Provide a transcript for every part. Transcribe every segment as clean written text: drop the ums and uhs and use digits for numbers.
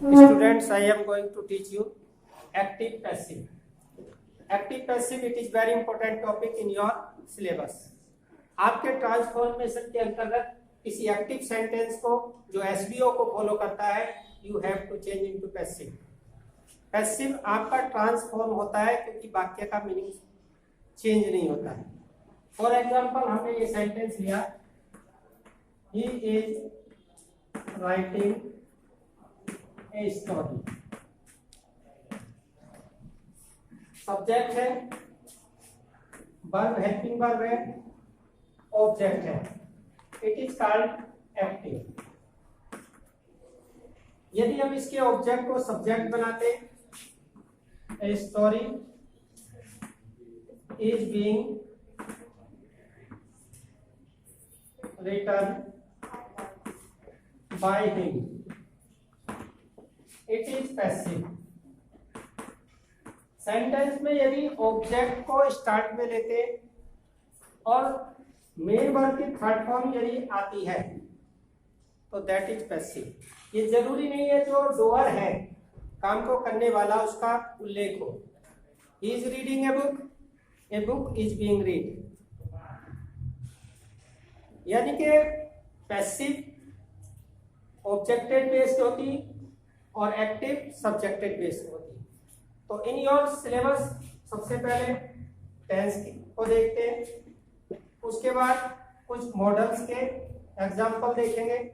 Students, I am going to teach you active passive. Active passive, it is very important topic in your syllabus. आपके transformation के अंतर्गत किसी active sentence को जो SVO को follow करता है, you have to change into passive. Passive आपका ट्रांसफॉर्म होता है क्योंकि वाक्य का मीनिंग चेंज नहीं होता है. फॉर एग्जाम्पल, हमने ये सेंटेंस लिया, he is writing a story. Subject है, वर्ब हेल्पिंग वर्ब है, ऑब्जेक्ट है. It is called active. यदि हम इसके ऑब्जेक्ट को सब्जेक्ट बनाते, a story is being written by him, it is passive. Sentence में यदि ऑब्जेक्ट को स्टार्ट में लेते और मेन वर्ब की थर्ड फॉर्म यदि आती है तो दैट इज पैसिव. ये जरूरी नहीं है जो डूअर है, काम को करने वाला, उसका उल्लेख हो. He is reading a book is being read. यानी कि पैसिव ऑब्जेक्टेड बेस्ड होती और एक्टिव सब्जेक्टेड बेस्ड होती. तो इन योर सिलेबस सबसे पहले टेंस को देखते हैं, उसके बाद कुछ मॉडल्स के एग्जाम्पल देखेंगे,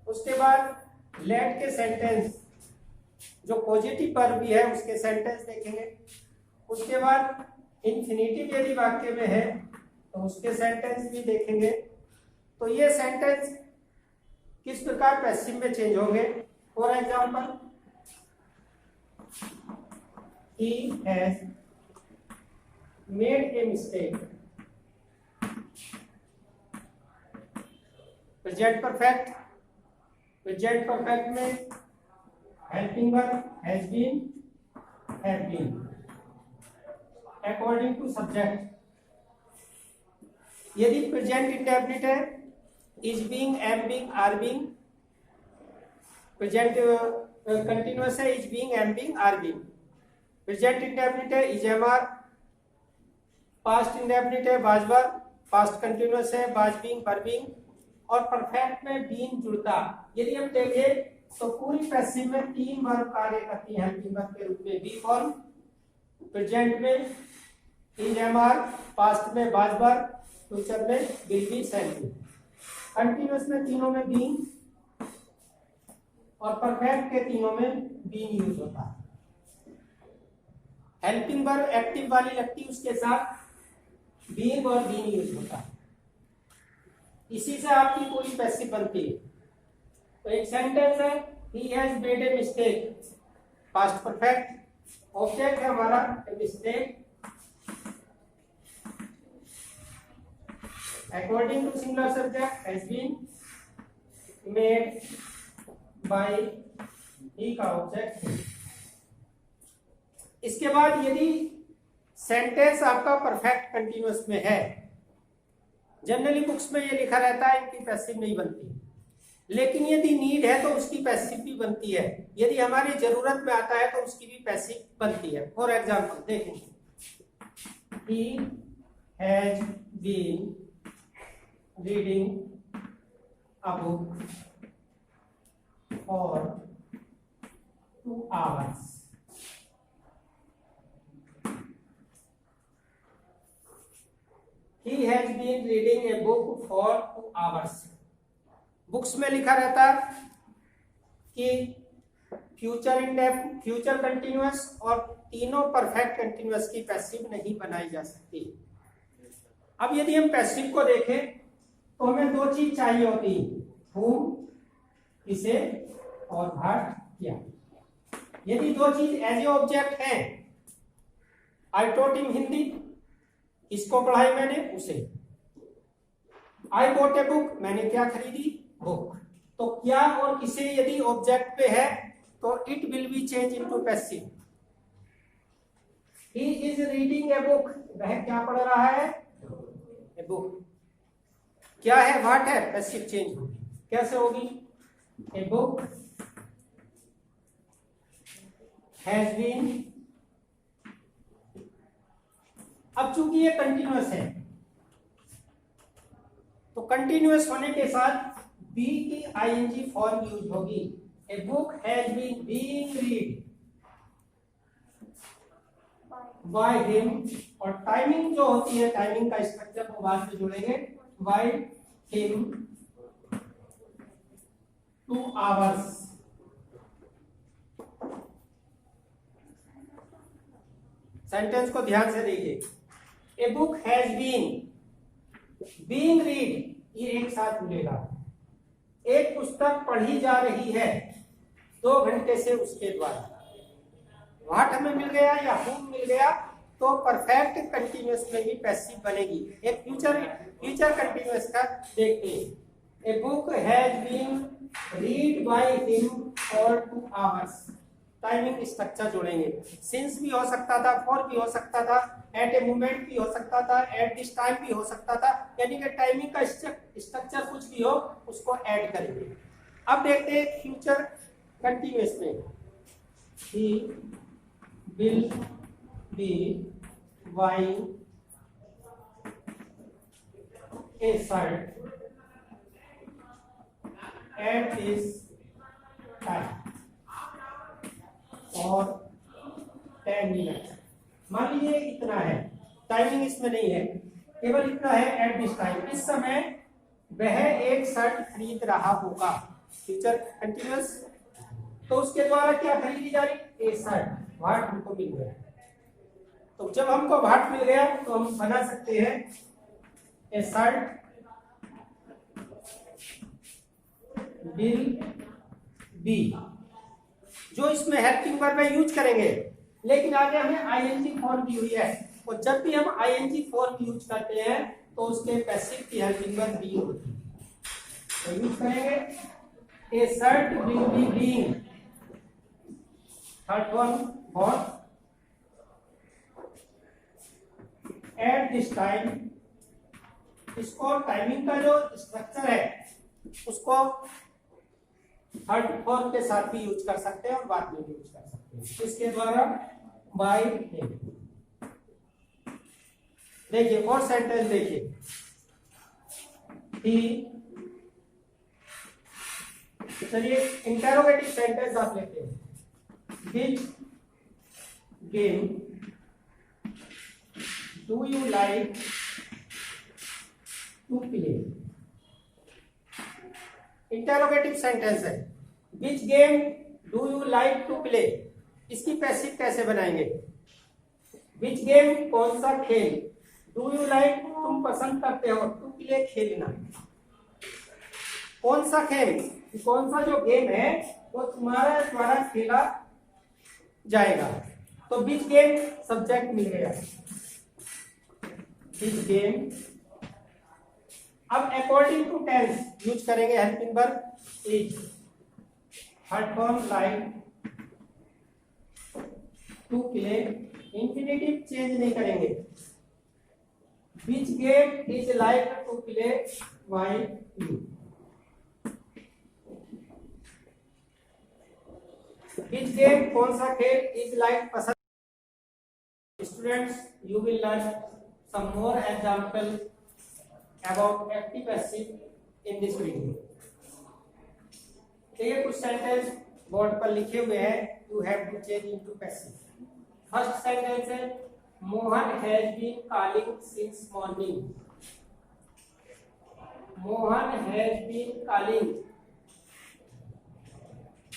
उसके बाद लेट के सेंटेंस जो पॉजिटिव वर्ब भी है उसके सेंटेंस देखेंगे, उसके बाद इंफिनिटिव यदि वाक्य में है तो उसके सेंटेंस भी देखेंगे. तो ये सेंटेंस किस प्रकार पैसिव में चेंज होंगे. For example, he has made a mistake. Present perfect में helping verb has been, have been. According to subject, यदि प्रेजेंट इंडेफिनिट है, is being, am being, are being. Present continuous है, is being, am being, are being. Present indefinite है, is am are. Past indefinite है, was were. Past continuous है, was being, were being. और perfect में being जुड़ता. यदि हम देखें तो पूरी पैसिव में तीन वर्ब कार्य करती हैं हेल्पिंग वर्ब के रूप में. बी फॉर्म, प्रेजेंट में इज एम आर, पास्ट में वाज वर, फ्यूचर में will be, shall B. Continuous में तीनों में बीइंग और परफेक्ट के तीनों में बीइंग यूज होता है. हेल्पिंग वर्ब एक्टिव वाली लगती, उसके साथ बीइंग और बीइंग यूज होता है. इसी से आपकी पूरी पैसिव बनती है. तो एक सेंटेंस है, he has made a mistake, past perfect. Object है हमारा a mistake. According to singular subject has been made by he का ऑब्जेक्ट. इसके बाद यदि सेंटेंस आपका परफेक्ट कंटिन्यूअस में है, जनरली बुक्स में ये लिखा रहता है इनकी पैसिव नहीं बनती, लेकिन यदि नीड है तो उसकी पैसिव भी बनती है. यदि हमारी जरूरत में आता है तो उसकी भी पैसिव बनती है. फॉर एग्जाम्पल देखेंगे, he has been reading a book for 2 hours. He has been reading a book for 2 hours. Books में लिखा रहता कि फ्यूचर कंटिन्यूअस और तीनों परफेक्ट कंटिन्यूअस की पैसिव नहीं बनाई जा सकती. अब यदि हम पैसिव को देखें तो हमें दो चीज चाहिए होती, whom, किसे, और व्हाट, क्या. यदि दो चीज एज ए ऑब्जेक्ट हैं, आई टॉट हिम हिंदी, इसको पढ़ाई मैंने, उसे. आई बॉट ए बुक, मैंने क्या खरीदी, बुक. तो क्या और किसे यदि ऑब्जेक्ट पे है तो it will be change into passive. He is reading a book, वह क्या पढ़ रहा है, ए बुक. क्या है, व्हाट है, पैसिव चेंज होगी. कैसे होगी? ए बुक हैज बीन, अब चूंकि ये कंटिन्यूअस है तो कंटिन्यूअस होने के साथ बी की आईएनजी फॉर्म यूज होगी। A book has been being read by him, और टाइमिंग जो होती है, टाइमिंग का स्ट्रक्चर को बाद में जोड़ेंगे, बाय हिम 2 hours। सेंटेंस को ध्यान से देखिए, a book has been, being read, ये एक साथ मिलेगा। एक पुस्तक पढ़ी जा रही है 2 घंटे से उसके द्वारा। व्हाट हमें मिल गया या हुम मिल गया तो परफेक्ट कंटिन्यूअस में भी पैसिव बनेगी। एक फ्यूचर कंटिन्यूअस का देखते हैं। A book has been read by him for 2 hours। Timing structure जोड़ेंगे, सिंस भी हो सकता था, फॉर भी हो सकता था, एट ए मोमेंट भी हो सकता था, एट दिस टाइम भी हो सकता था, यानी कि टाइमिंग का स्ट्रक्चर कुछ भी हो उसको ऐड करेंगे। अब देखते हैं फ्यूचर कंटिन्यूअस में, he will be buying A shirt eight this time और 10 मिनट। मान लीजिए इतना है, टाइमिंग इसमें नहीं है, केवल इतना है, एट दिस टाइम, इस समय वह एक शर्ट खरीद रहा होगा। फ्यूचर कंटिन्यूअस, तो उसके द्वारा क्या खरीदी जा रही? ए शर्ट। व्हाट हमको मिल गया, तो जब हमको व्हाट मिल गया तो हम बना सकते हैं ए शर्ट विल बी, जो इसमें हेल्पिंग वर्ब में यूज करेंगे, लेकिन आगे हमें आईएनजी फॉर्म दी हुई है, और जब भी हम आईएनजी फॉर्म यूज करते हैं तो उसके पैसिव की हेल्पिंग वर्ब बी होती है, तो यूज करेंगे ए shirt will be being, third one bought at this time. इसको टाइमिंग का जो स्ट्रक्चर है उसको थर्ड फॉर्म के साथ भी यूज कर सकते हैं और बाद में भी यूज कर सकते हैं, इसके द्वारा बाय हिम। देखिए और सेंटेंस देखिए, ही, चलिए इंटेरोगेटिव सेंटेंस आप लेते हैं, which game do you like to play. Interrogative sentence है, which game do you like to play, इसकी पैसिव कैसे बनाएंगे? विच गेम, कौन सा खेल, डू यू लाइक, तुम पसंद करते हो, टू प्ले, खेलना। कौन सा खेल, कौन सा जो गेम है वो तुम्हारा द्वारा खेला जाएगा, तो विच गेम सब्जेक्ट मिल गया, विच गेम। अब अकॉर्डिंग टू टेंस यूज करेंगे helping verb is, third form like to play, infinitive change नहीं करेंगे, which game is like to play by you, which game, कौन सा खेल, इज लाइक, पसंद। Students, you will learn some more example about active passive in this video। देखिए कुछ sentence board पर लिखे हुए हैं, you have to change into passive. First sentence है, Mohan has been calling since morning. Mohan has been calling,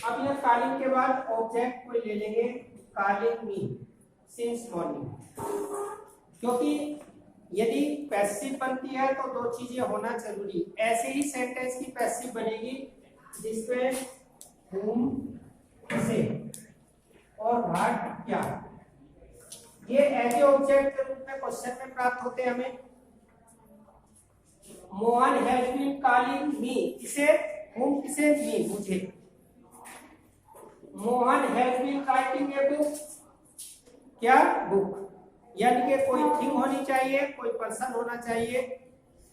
अब यह calling के बाद ऑब्जेक्ट को ले लेंगे, कॉलिंग मी सिंस मॉर्निंग, क्योंकि यदि पैसिव बनती है तो 2 चीजें होना जरूरी। ऐसे ही सेंटेंस की पैसिव बनेगी जिसमें whom, से और व्हाट, क्या, ये ऐसे ऑब्जेक्ट के रूप में क्वेश्चन में प्राप्त होते हैं हमें। Mohan has been calling me, इसे whom, किसे, मी, मुझे। Mohan has been writing a book, क्या, बुक, यानी कि कोई थिंग होनी चाहिए, कोई पर्सन होना चाहिए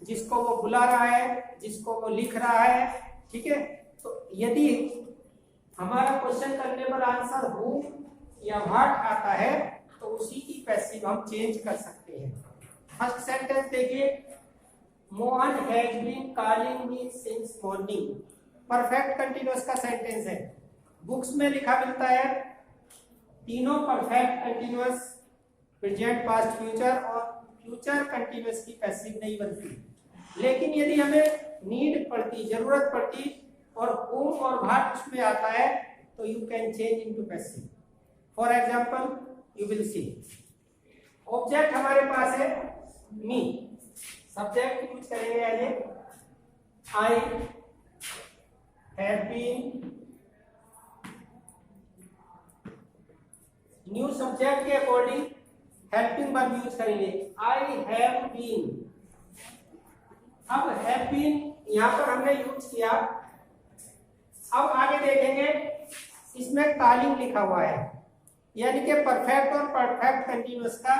जिसको वो बुला रहा है, जिसको वो लिख रहा है, ठीक है। तो यदि हमारा क्वेश्चन करने पर आंसर हु या व्हाट आता है तो उसी की पैसिव हम चेंज कर सकते हैं। फर्स्ट सेंटेंस देखिए, Mohan has been calling me since morning. Perfect continuous का सेंटेंस है। बुक्स में लिखा मिलता है तीनों perfect continuous, present, past, future और फ्यूचर कंटीन्यूअस की पैसिव नहीं बनती। लेकिन यदि हमें नीड पड़ती, जरूरत पड़ती और whom और what उसमें आता है तो you can change into passive. For example you will see, object हमारे पास है मी, सब्जेक्ट यूज करेंगे as a I have been. New subject के अकॉर्डिंग हेल्पिंग वर्ब यूज करेंगे, आई हैव बीन। अब हैव बीन यहां पर हमने यूज किया। अब आगे देखेंगे, इसमें कॉलिंग लिखा हुआ है, यानी कि परफेक्ट और परफेक्ट कंटीन्यूअस का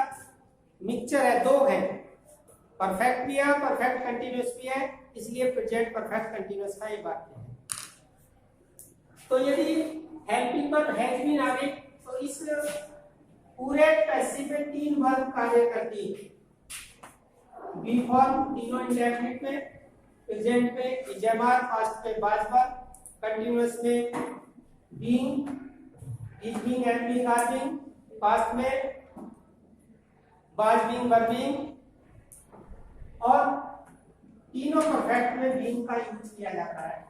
मिक्सचर है, दो है, परफेक्ट भी है परफेक्ट कंटीन्यूअस भी है, इसलिए प्रेजेंट परफेक्ट कंटीन्यूअस का ये वाक्य है। तो यदि हेल्पिंग पर हैज बीन आ गई तो इस पूरे पैसिव में तीन वर्ब कार्य करती है। बी फॉर्म तीनों इंडेफिनिट में, प्रेजेंट में इजमार, पास्ट में बाज वर्ब, कंटीन्यूअस में being, is being, am being, are being, past में बाज बीइंग, वर बीइंग, और तीनों परफेक्ट में बीइंग का यूज किया जाता है।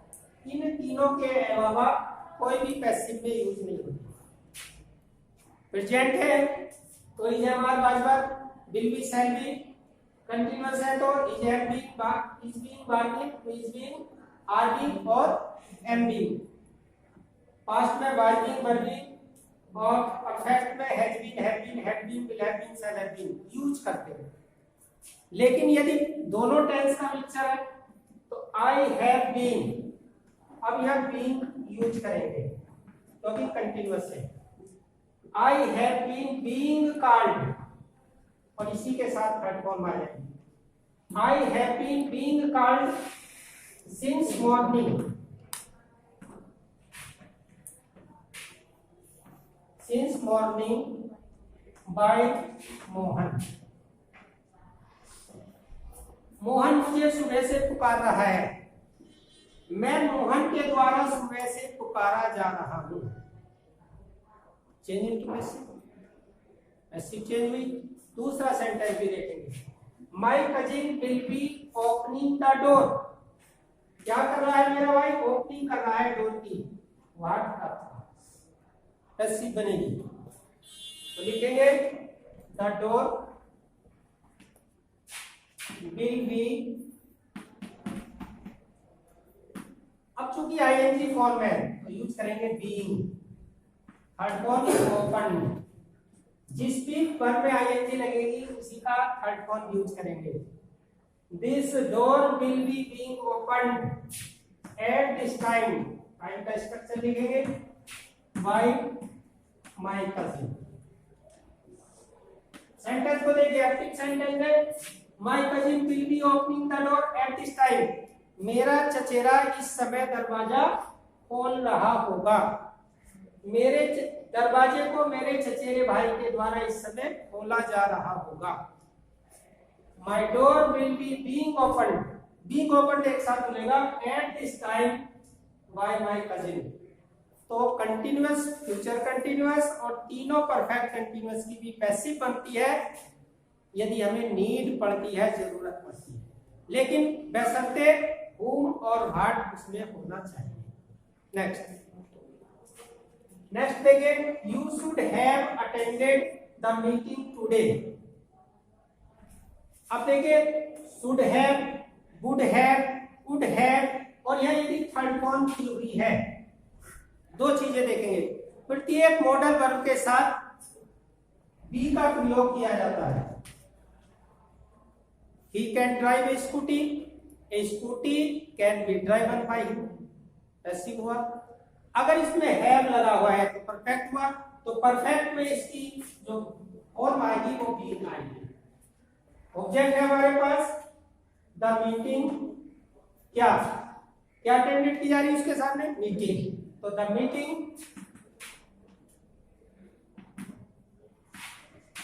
इन तीनों के अलावा कोई भी पैसिव में यूज नहीं होती। प्रेजेंट है तो is am are was were, will be, shall be. Continuous है तो is am be, is being, were being, is being, are being और एम बीइंग। पास्ट में बाज बीइंग, वर बीइंग, और परफेक्ट में has been, have been, had been, will have been, shall have been use करते हैं। लेकिन यदि दोनों tense का मिक्सचर है तो आई हैव बीन, अब यह बीइंग यूज करेंगे क्योंकि कंटीन्यूअस है। I have been being called, और इसी के साथ थर्ड फॉर्म आ जाएगी। I have been being called since morning, since morning by Mohan. Mohan मुझे सुबह से पुकार रहा है, मैं मोहन के द्वारा सुबह से पुकारा जा रहा हूं। Change into passive, passive change हुई। दूसरा सेंटेंस भी देखेंगे, my cousin will be opening the door. क्या कर रहा है मेरा भाई? ओपनिंग कर रहा है डोर की। व्हाट का पैसिव बनेगी तो लिखेंगे द डोर विल बी। अब चूंकि आईएनजी फॉर्म है तो यूज करेंगे बीइंग। थर्ड फॉर्म ओपन, जिस भी वर्ब में आईएनजी लगेगी उसी का थर्ड फॉर्म यूज करेंगे। This door will be being opened eight this time. Time का स्ट्रक्चर लिखेंगे बाय माय कजिन। सेंटेंस को देखिए, एक्टिव सेंटेंस है, my cousin will be opening the door eight this time. मेरा चचेरा इस समय दरवाजा खोल रहा होगा। मेरे दरवाजे को मेरे चचेरे भाई के द्वारा इस समय खोला जा रहा होगा। My door will be being opened, being opened एक साथ बोलेगा at this time by my cousin. तो कंटीन्यूअस, फ्यूचर कंटीन्यूअस और तीनों परफेक्ट कंटीन्यूअस की भी पैसिव बनती है यदि हमें नीड पड़ती है, जरूरत पड़ती है, लेकिन बशर्ते whom और what उसमें होना चाहिए। नेक्स्ट देखिए, you should have attended the meeting today. अब देखिए, should have, would have, could have, और यह यदि थर्ड फॉर्म की हुई है, दो चीजें देखेंगे। प्रत्येक मॉडल वर्ब के साथ बी का प्रयोग किया जाता है। He can drive a scooty, a scooty can be driven by him, passive हुआ। अगर इसमें हैव लगा हुआ है तो परफेक्ट हुआ। तो परफेक्ट में इसकी जो फॉर्म आएगी वो बीइंग आएगी। ऑब्जेक्ट है हमारे पास द मीटिंग, क्या क्या अटेंडेड की जा रही है उसके सामने? मीटिंग। तो the meeting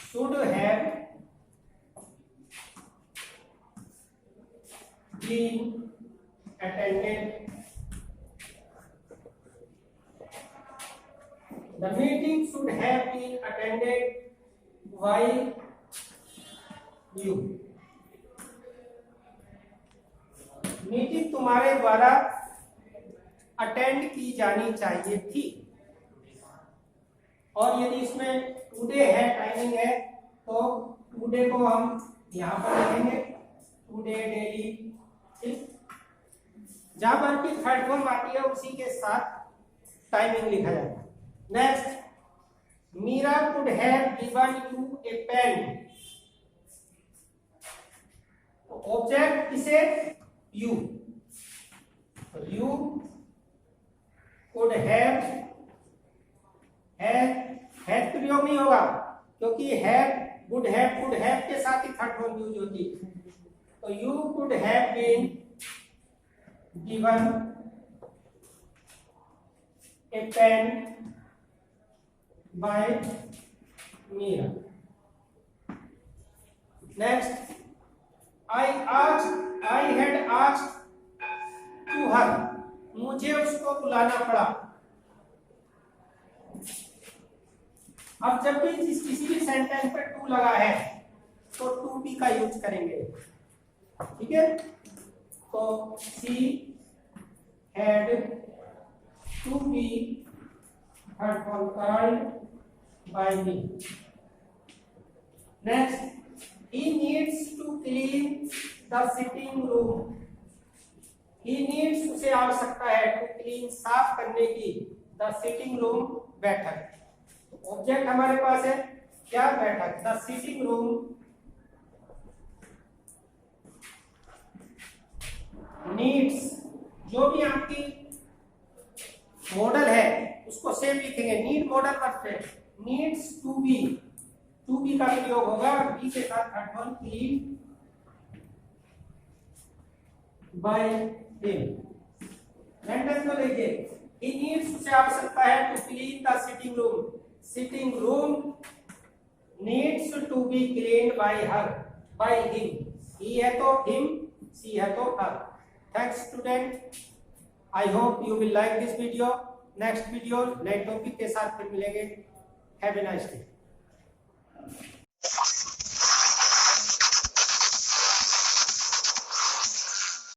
should have been attended. The meeting should have been attended by you. Meeting तुम्हारे द्वारा अटेंड की जानी चाहिए थी। और यदि इसमें टुडे है, टाइमिंग है, तो टुडे को हम यहाँ पर लिखेंगे टुडे डेली। ठीक, जहां पर भी थर्ड फॉर्म आती है उसी के साथ टाइमिंग लिखा जाता है। Next, Meera could have given you a pen. Object किसे? यू। यू कुड हैव प्रयोग नहीं होगा क्योंकि हैव गुड हैव के साथ ही थर्ड फॉर्म यूज होती है। तो you could have been given a pen by Meera. Next, I had asked to her. मुझे उसको बुलाना पड़ा। अब जब भी किसी भी सेंटेंस पर टू लगा है तो टू बी का यूज करेंगे। ठीक है, तो she had to be had called by me. Next, he needs to clean the sitting room. He needs उसे आवश्यकता है to clean साफ करने की the sitting room बैठक। ऑब्जेक्ट हमारे पास है क्या? बैठक। the sitting room needs, जो भी आपकी मॉडल है उसको सेम लिखेंगे। नीड मॉडल वर्ब है, नीड्स टू बी का प्रयोग होगा बी के साथ third form clean by him. Sentence को देखिए, ही नीड्स उसे आवश्यकता है to clean the sitting room. Sitting room needs to be clean by her, by him. He है तो हिम, सी है तो her. Thanks student, I hope you will like this video. Next video नए topic के साथ फिर मिलेंगे। Have a nice day.